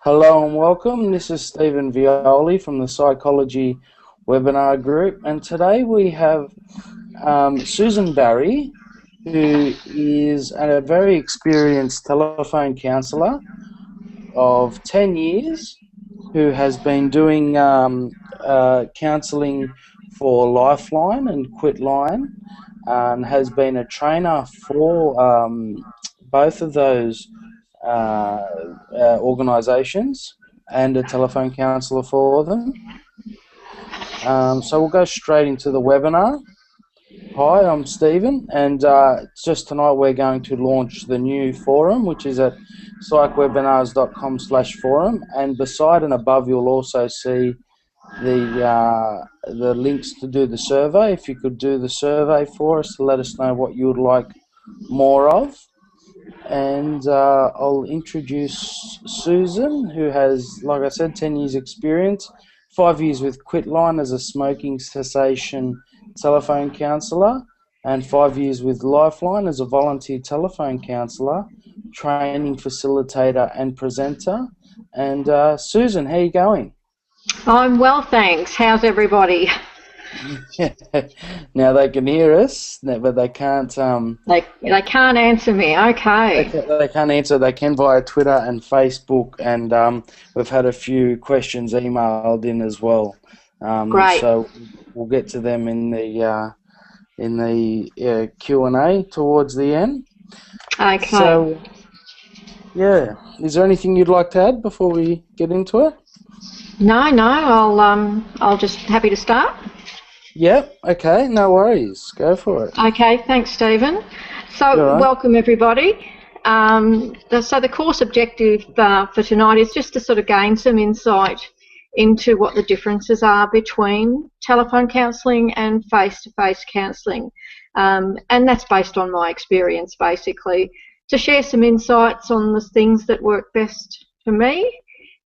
Hello and welcome. This is Stephen Violi from the Psychology Webinar Group, and today we have Susan Barry, who is a very experienced telephone counsellor of 10 years, who has been doing counselling for Lifeline and Quitline, and has been a trainer for both of those organisations and a telephone counsellor for them. So we'll go straight into the webinar. Hi, I'm Stephen, and just tonight we're going to launch the new forum, which is at psychwebinars.com/forum, and beside and above you'll also see the links to do the survey. If you could do the survey for us to let us know what you would like more of. And I'll introduce Susan, who has, like I said, 10 years experience, 5 years with Quitline as a smoking cessation telephone counsellor, and 5 years with Lifeline as a volunteer telephone counsellor, training facilitator and presenter. And Susan, how are you going? I'm well, thanks. How's everybody? Now they can hear us, but they can't. They can't answer me. Okay. They can't answer. They can via Twitter and Facebook, and we've had a few questions emailed in as well. Great. So we'll get to them in the Q&A towards the end. Okay. So, yeah, is there anything you'd like to add before we get into it? No. I'll just happy to start. Yep. Okay. No worries. Go for it. Okay. Thanks, Stephen. So, Right. Welcome everybody. So the course objective for tonight is just to sort of gain some insight into what the differences are between telephone counselling and face-to-face counselling, and that's based on my experience, basically, to share some insights on the things that work best for me,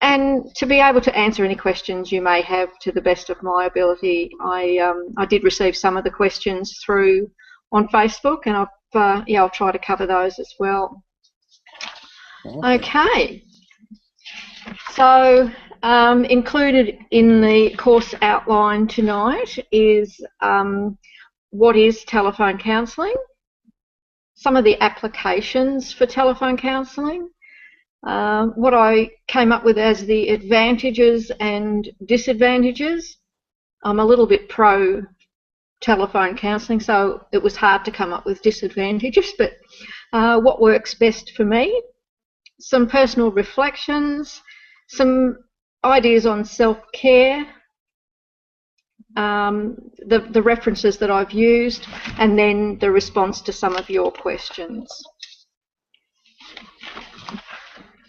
and to be able to answer any questions you may have to the best of my ability. I did receive some of the questions through on Facebook, and I'll try to cover those as well. Okay. So included in the course outline tonight is what is telephone counselling, some of the applications for telephone counselling, what I came up with as the advantages and disadvantages. I'm a little bit pro telephone counselling, so it was hard to come up with disadvantages, but what works best for me, some personal reflections, some ideas on self-care, the references that I've used, and then the response to some of your questions.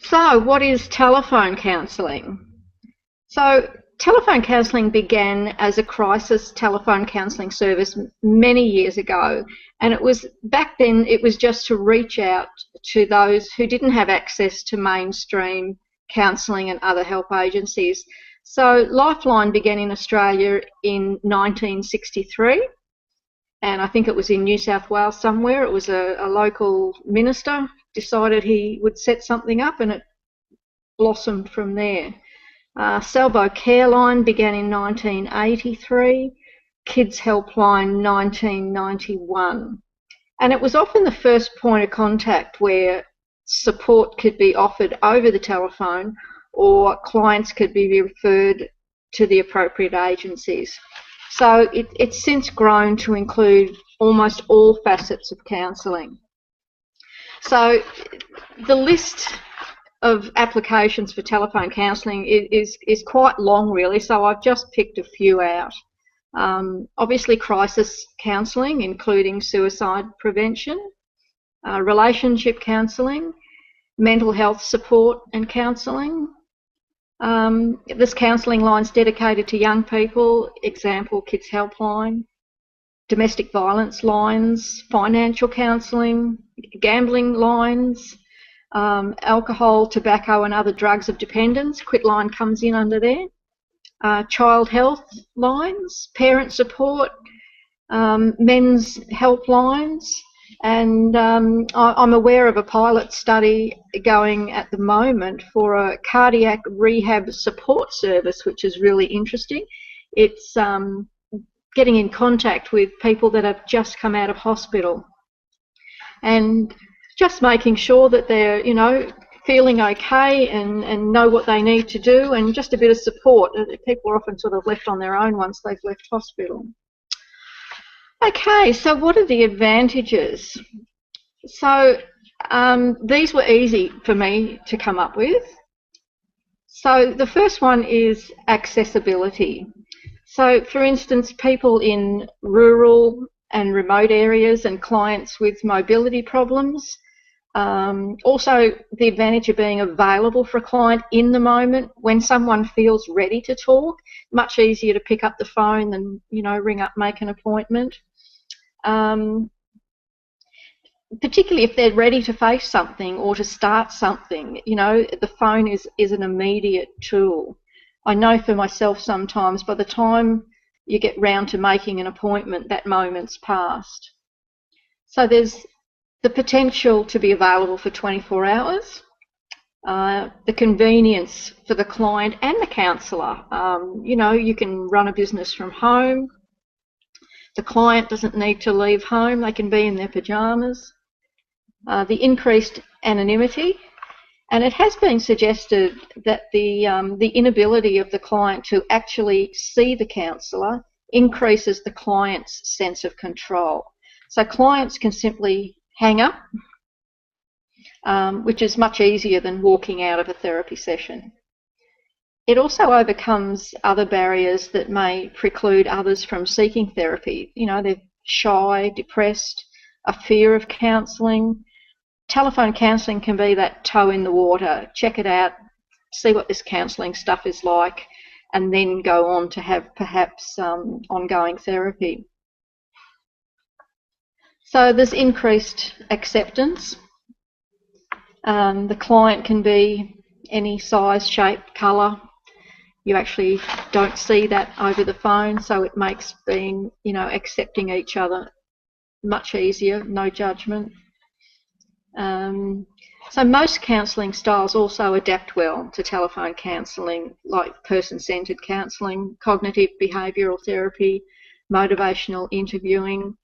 So, what is telephone counselling? So, telephone counselling began as a crisis telephone counselling service many years ago, and back then it was just to reach out to those who didn't have access to mainstream counselling and other help agencies. So Lifeline began in Australia in 1963, and I think it was in New South Wales somewhere. It was a local minister decided he would set something up, and it blossomed from there. Salvo Careline began in 1983, Kids Helpline 1991, and it was often the first point of contact where support could be offered over the telephone, or clients could be referred to the appropriate agencies. So it's since grown to include almost all facets of counselling. So the list of applications for telephone counselling is quite long, really, so I've just picked a few out. Obviously crisis counselling, including suicide prevention, relationship counselling, mental health support and counselling. This counselling line's dedicated to young people, example Kids Helpline, domestic violence lines, financial counselling, gambling lines, alcohol, tobacco and other drugs of dependence, Quitline comes in under there, child health lines, parent support, men's helplines, And I'm aware of a pilot study going at the moment for a cardiac rehab support service, which is really interesting. It's getting in contact with people that have just come out of hospital and just making sure that they're, feeling okay and know what they need to do, and just a bit of support. People are often sort of left on their own once they've left hospital. Okay, so what are the advantages? So these were easy for me to come up with. So the first one is accessibility. So for instance, people in rural and remote areas and clients with mobility problems. Also the advantage of being available for a client in the moment when someone feels ready to talk. Much easier to pick up the phone than, ring up, make an appointment. Particularly if they're ready to face something or to start something, the phone is an immediate tool. I know for myself sometimes by the time you get round to making an appointment, that moment's passed. So there's the potential to be available for 24 hours, the convenience for the client and the counsellor. You can run a business from home. The client doesn't need to leave home. They can be in their pyjamas. The increased anonymity, and it has been suggested that the inability of the client to actually see the counsellor increases the client's sense of control. So clients can simply hang up, which is much easier than walking out of a therapy session. It also overcomes other barriers that may preclude others from seeking therapy. They're shy, depressed, a fear of counselling. Telephone counselling can be that toe in the water. Check it out, see what this counselling stuff is like, and then go on to have perhaps ongoing therapy. So there's increased acceptance. The client can be any size, shape, colour. You actually don't see that over the phone, so it makes being, accepting each other much easier, no judgment. So most counselling styles also adapt well to telephone counselling, like person-centred counselling, cognitive behavioural therapy, motivational interviewing.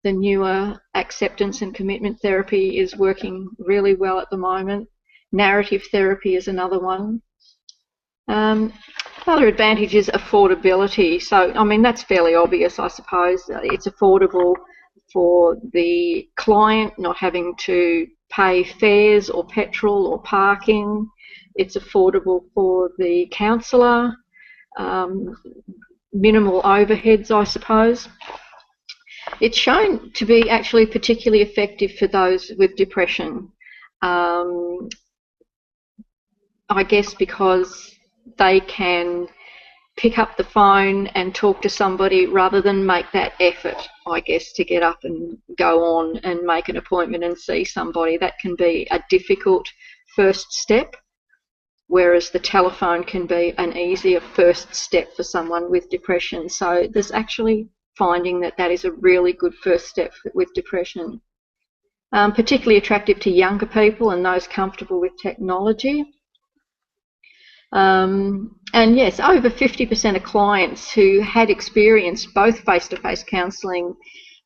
The newer acceptance and commitment therapy is working really well at the moment. Narrative therapy is another one. Another advantage is affordability. So, that's fairly obvious, I suppose. It's affordable for the client, not having to pay fares or petrol or parking. It's affordable for the counsellor. Minimal overheads, I suppose. It's shown to be actually particularly effective for those with depression. I guess because they can pick up the phone and talk to somebody rather than make that effort, I guess, to get up and go on and make an appointment and see somebody. That can be a difficult first step, whereas the telephone can be an easier first step for someone with depression. So there's actually finding that is a really good first step with depression. Particularly attractive to younger people and those comfortable with technology. And yes, over 50% of clients who had experienced both face-to-face counselling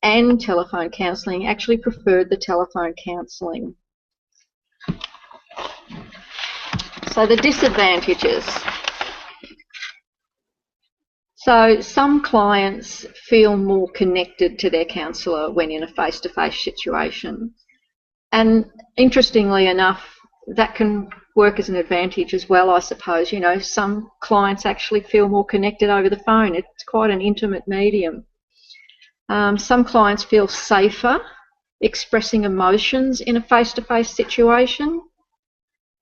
and telephone counselling actually preferred the telephone counselling. So the disadvantages. So some clients feel more connected to their counsellor when in a face-to-face situation. And interestingly enough, that can work as an advantage as well, I suppose. Some clients actually feel more connected over the phone. It's quite an intimate medium. Some clients feel safer expressing emotions in a face-to-face situation.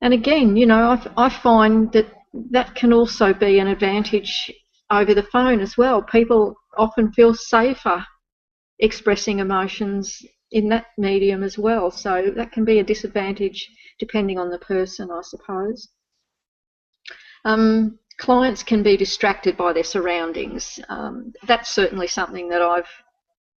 And again, I find that can also be an advantage over the phone as well. People often feel safer expressing emotions in that medium as well. So that can be a disadvantage depending on the person, I suppose. Clients can be distracted by their surroundings. That's certainly something that I've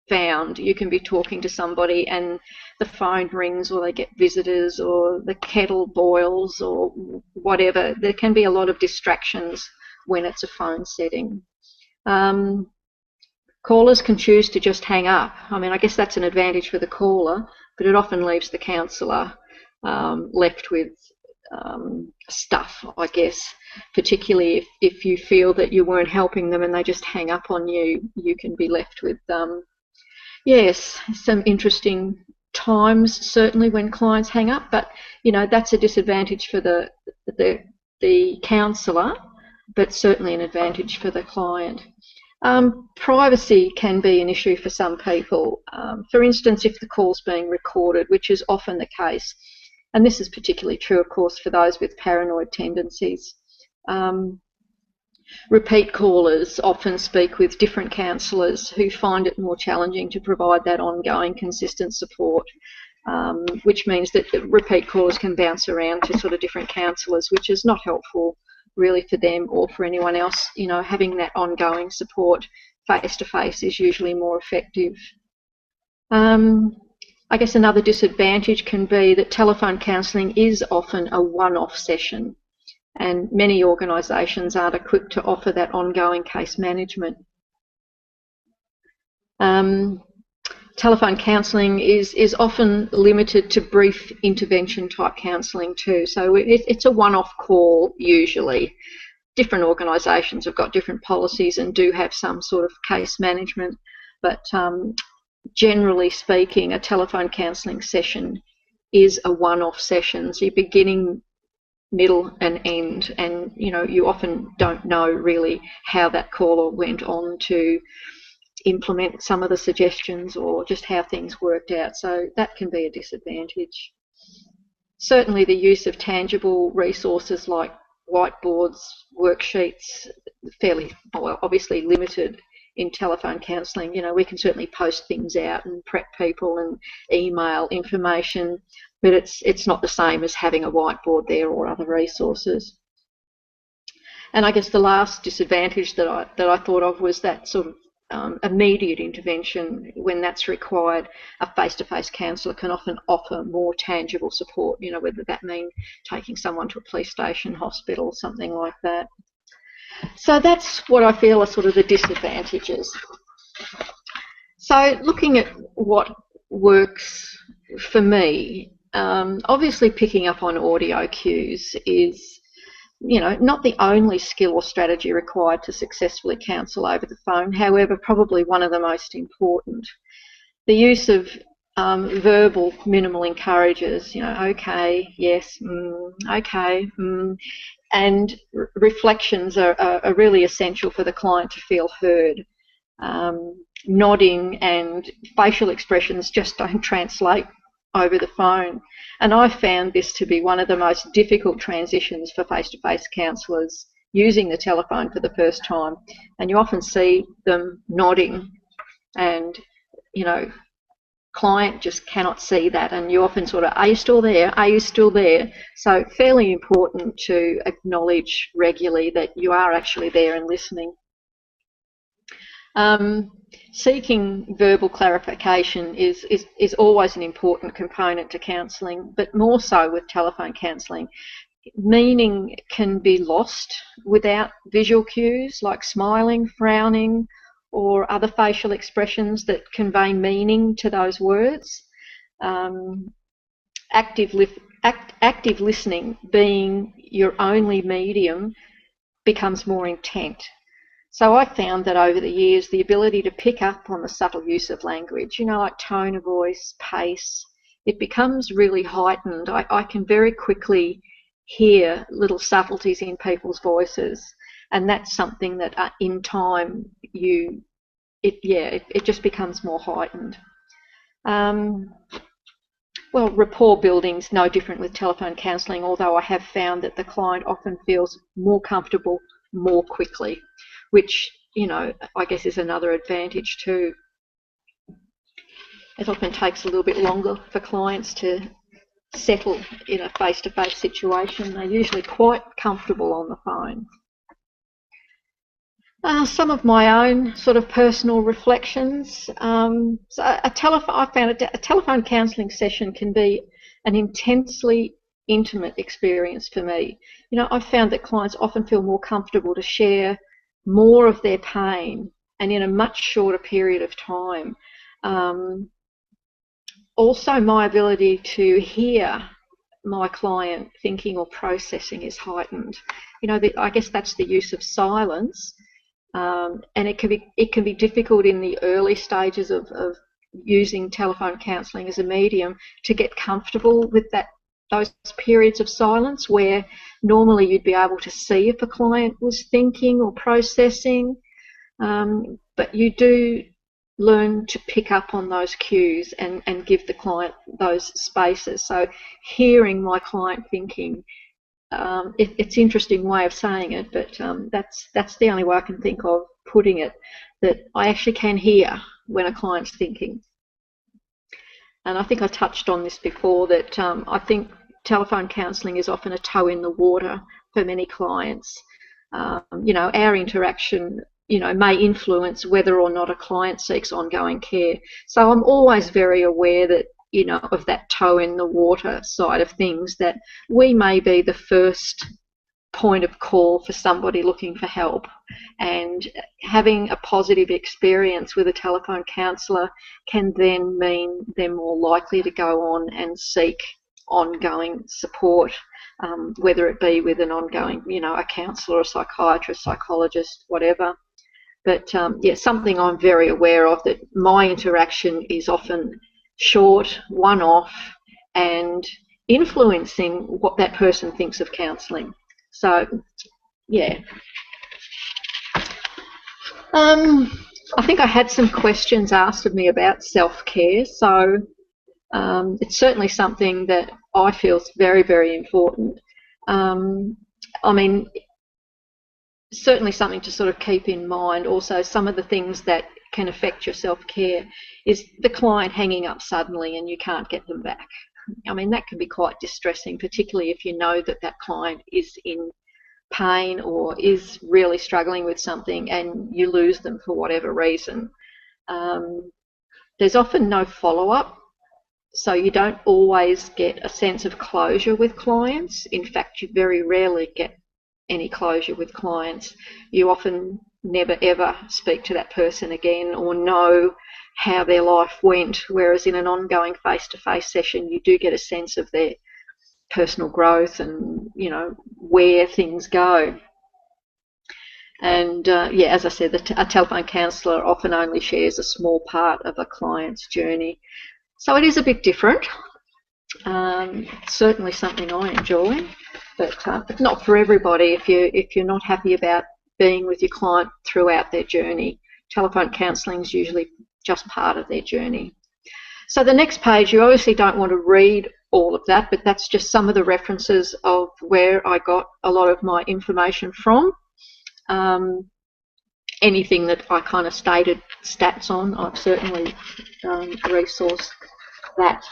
found. You can be talking to somebody and the phone rings, or they get visitors, or the kettle boils, or whatever. There can be a lot of distractions when it's a phone setting. Callers can choose to just hang up. I mean, I guess that's an advantage for the caller, but it often leaves the counsellor left with stuff, I guess, particularly if you feel that you weren't helping them and they just hang up on you. You can be left with, yes, some interesting times, certainly, when clients hang up, but, you know, that's a disadvantage for the counsellor, but certainly an advantage for the client. Privacy can be an issue for some people. For instance, if the call's being recorded, which is often the case, and this is particularly true, of course, for those with paranoid tendencies. Repeat callers often speak with different counsellors who find it more challenging to provide that ongoing, consistent support, which means that the repeat callers can bounce around to sort of different counsellors, which is not helpful really for them or for anyone else. You know, having that ongoing support face-to-face is usually more effective. I guess another disadvantage can be that telephone counselling is often a one-off session, and many organisations aren't equipped to offer that ongoing case management. Telephone counselling is often limited to brief intervention type counselling too, so it's a one-off call usually. Different organisations have got different policies and do have some sort of case management, but generally speaking, a telephone counselling session is a one-off session. So you're beginning, middle and end, and you know, you often don't know really how that caller went on to implement some of the suggestions or just how things worked out. So that can be a disadvantage. Certainly the use of tangible resources like whiteboards, worksheets, fairly, well, obviously limited in telephone counselling. You know, we can certainly post things out and prep people and email information, but it's not the same as having a whiteboard there or other resources. And I guess the last disadvantage that I thought of was that sort of immediate intervention. When that's required, a face-to-face counsellor can often offer more tangible support, you know, whether that mean taking someone to a police station, hospital, something like that. So that's what I feel are sort of the disadvantages. So looking at what works for me, obviously picking up on audio cues is, you know, not the only skill or strategy required to successfully counsel over the phone, however, probably one of the most important. The use of verbal minimal encouragers, you know, okay, yes, okay, and reflections are really essential for the client to feel heard. Nodding and facial expressions just don't translate over the phone. And I found this to be one of the most difficult transitions for face-to-face counsellors using the telephone for the first time. And you often see them nodding and, you know, client just cannot see that, and you often sort of, are you still there? Are you still there? So fairly important to acknowledge regularly that you are actually there and listening. Seeking verbal clarification is always an important component to counselling, but more so with telephone counselling. Meaning can be lost without visual cues like smiling, frowning, or other facial expressions that convey meaning to those words. Active listening, being your only medium, becomes more intent. So I found that over the years, the ability to pick up on the subtle use of language, you know, like tone of voice, pace, it becomes really heightened. I can very quickly hear little subtleties in people's voices, and that's something that in time it just becomes more heightened. Well, rapport building's no different with telephone counselling, although I have found that the client often feels more comfortable more quickly, which, you know, I guess is another advantage too. It often takes a little bit longer for clients to settle in a face-to-face situation. They're usually quite comfortable on the phone. Some of my own sort of personal reflections. I found a telephone counselling session can be an intensely intimate experience for me. You know, I've found that clients often feel more comfortable to share more of their pain and in a much shorter period of time. Um, Also, my ability to hear my client thinking or processing is heightened. You know, I guess that's the use of silence. And it can be difficult in the early stages of using telephone counselling as a medium to get comfortable with those periods of silence where normally you'd be able to see if a client was thinking or processing, but you do learn to pick up on those cues and give the client those spaces. So hearing my client thinking, it's an interesting way of saying it, but that's the only way I can think of putting it, that I actually can hear when a client's thinking. And I think I touched on this before, that I think telephone counselling is often a toe in the water for many clients. You know, our interaction, you know, may influence whether or not a client seeks ongoing care. So I'm always very aware that, you know, of that toe in the water side of things, that we may be the first point of call for somebody looking for help, and having a positive experience with a telephone counsellor can then mean they're more likely to go on and seek ongoing support, whether it be with an ongoing, you know, a counsellor, a psychiatrist, psychologist, whatever. But yeah, something I'm very aware of, that my interaction is often short, one-off, and influencing what that person thinks of counselling. So, yeah. I think I had some questions asked of me about self-care. So it's certainly something that I feel is very, very important. I mean, certainly something to sort of keep in mind. Also, some of the things that can affect your self-care is the client hanging up suddenly and you can't get them back. I mean, that can be quite distressing, particularly if you know that that client is in pain or is really struggling with something and you lose them for whatever reason. There's often no follow-up, so you don't always get a sense of closure with clients. In fact, you very rarely get any closure with clients. You often never ever speak to that person again or know how their life went, whereas in an ongoing face-to-face session you do get a sense of their personal growth and, you know, where things go. And yeah, as I said, a telephone counsellor often only shares a small part of a client's journey, so it is a bit different. Certainly something I enjoy, but not for everybody. If you're not happy about being with your client throughout their journey, telephone counselling is usually just part of their journey. So the next page, you obviously don't want to read all of that, but that's just some of the references of where I got a lot of my information from. Anything that I kind of stated stats on, I've certainly resourced that.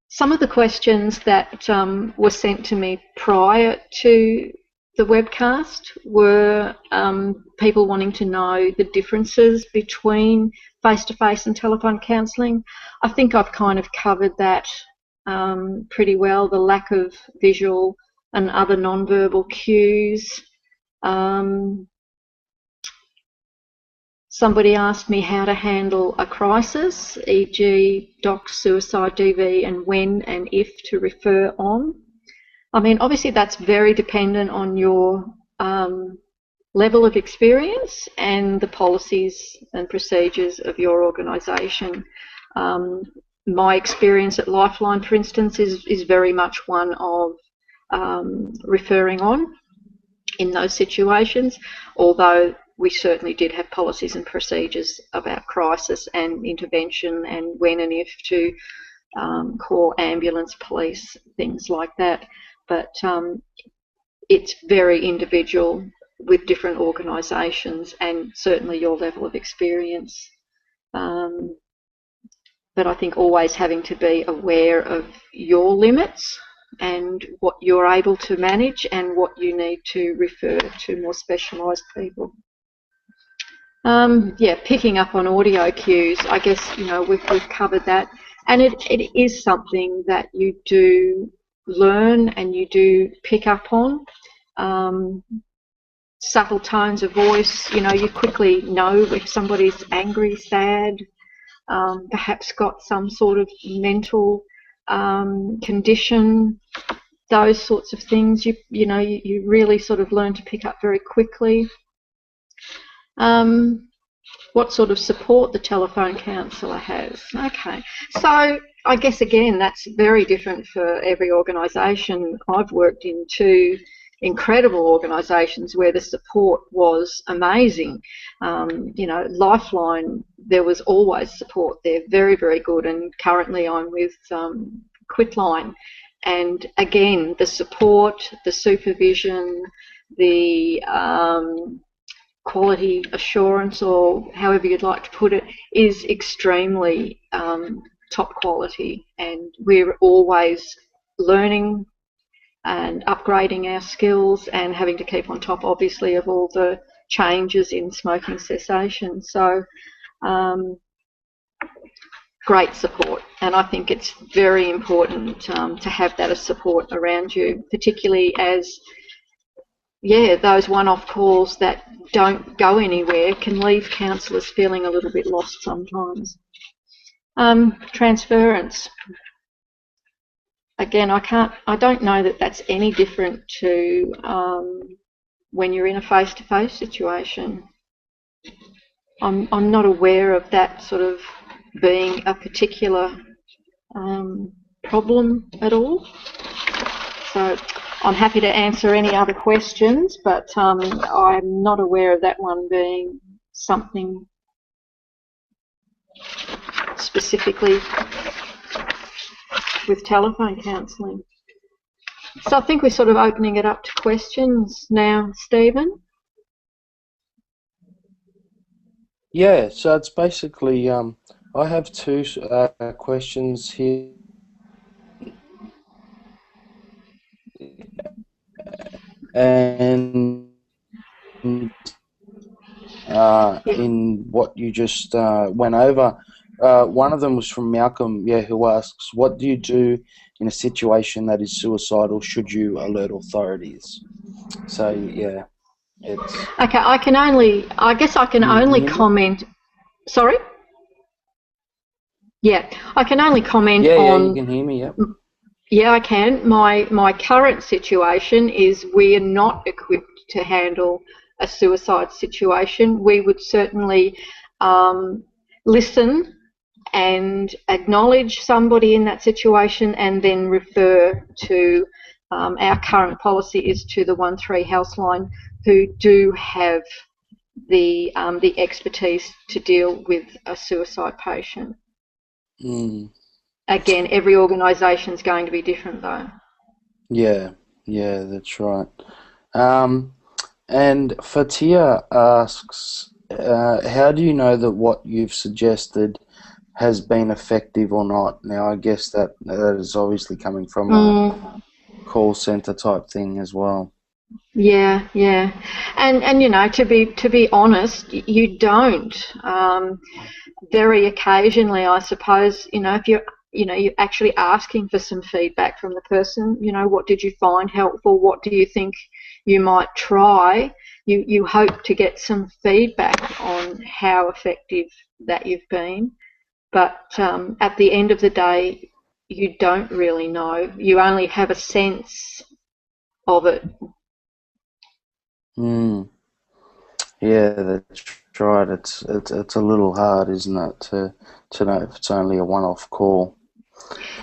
Some of the questions that were sent to me prior to the webcast were people wanting to know the differences between face-to-face and telephone counselling. I think I've kind of covered that pretty well, the lack of visual and other non-verbal cues. Somebody asked me how to handle a crisis, e.g. docs, suicide, DV, and when and if to refer on. I mean, obviously that's very dependent on your level of experience and the policies and procedures of your organisation. My experience at Lifeline, for instance, is very much one of referring on in those situations, although we certainly did have policies and procedures about crisis and intervention and when and if to call ambulance, police, things like that. But it's very individual with different organisations and certainly your level of experience. But I think always having to be aware of your limits and what you're able to manage and what you need to refer to more specialised people. Yeah, picking up on audio cues, I guess, we've covered that. And it is something that you do learn and you do pick up on. Subtle tones of voice, you quickly know if somebody's angry, sad, perhaps got some sort of mental condition, those sorts of things. You really sort of learn to pick up very quickly. What sort of support the telephone counsellor has. Okay, so I guess again that's very different for every organisation. I've worked in 2 incredible organisations where the support was amazing. Lifeline, there was always support there, very, very good, and currently I'm with Quitline. And again, the support, the supervision, the quality assurance, or however you'd like to put it, is extremely top quality, and we're always learning and upgrading our skills and having to keep on top, obviously, of all the changes in smoking cessation. So great support, and I think it's very important to have that as support around you, particularly as those one-off calls that don't go anywhere can leave counsellors feeling a little bit lost sometimes. Transference. Again, I don't know that that's any different to when you're in a face-to-face situation. I'm not aware of that sort of being a particular problem at all. So I'm happy to answer any other questions, but I'm not aware of that one being something specifically with telephone counselling. So I think we're sort of opening it up to questions now, Stephen. Yeah, so it's basically, I have 2 questions here. And in what you just went over, one of them was from Malcolm, who asks, what do you do in a situation that is suicidal? Should you alert authorities? So, yeah, it's... Okay, I guess I can only comment... Sorry? Yeah, I can only comment on... Yeah, you can hear me, yep. Yeah, I can. My current situation is we are not equipped to handle a suicide situation. We would certainly listen and acknowledge somebody in that situation and then refer to our current policy is to the 13 Health line, who do have the expertise to deal with a suicide patient. Again, every organisation is going to be different, though. Yeah, that's right. And Fatia asks, how do you know that what you've suggested has been effective or not? Now, I guess that is obviously coming from a call centre type thing as well. Yeah, and to be honest, you don't. Very occasionally, I suppose, if you're actually asking for some feedback from the person, what did you find helpful? What do you think you might try? You hope to get some feedback on how effective that you've been. But at the end of the day, you don't really know. You only have a sense of it. Yeah, that's right. It's a little hard, isn't it, to know if it's only a one-off call.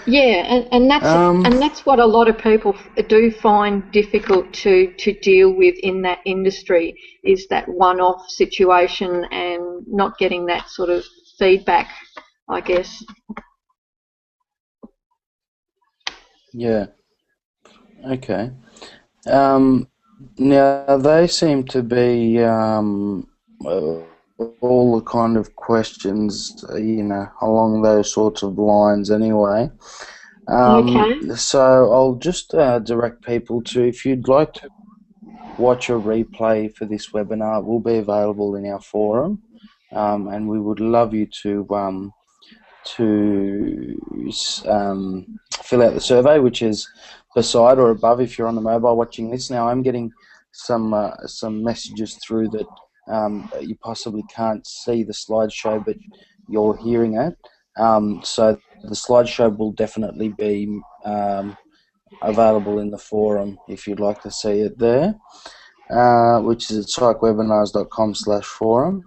Yeah, and that's what a lot of people do find difficult to deal with in that industry, is that one-off situation and not getting that sort of feedback, I guess. Yeah. Okay. Now, they seem to be all the kind of questions, along those sorts of lines anyway. Okay. So I'll just direct people to, if you'd like to watch a replay for this webinar, it will be available in our forum, and we would love you to fill out the survey, which is beside or above if you're on the mobile watching this. Now, I'm getting some messages through that you possibly can't see the slideshow, but you're hearing it. So the slideshow will definitely be available in the forum if you'd like to see it there, which is at psychwebinars.com/forum.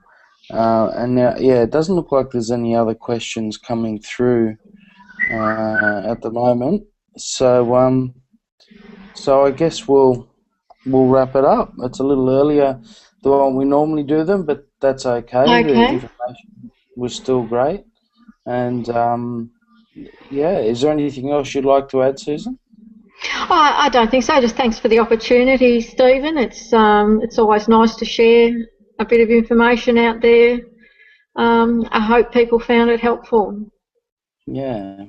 And now, yeah, it doesn't look like there's any other questions coming through at the moment. So I guess we'll wrap it up. It's a little earlier than what we normally do them, but that's okay. The Okay. information was still great. And yeah, is there anything else you'd like to add, Susan? I don't think so. Just thanks for the opportunity, Stephen. It's always nice to share a bit of information out there. I hope people found it helpful. Yeah.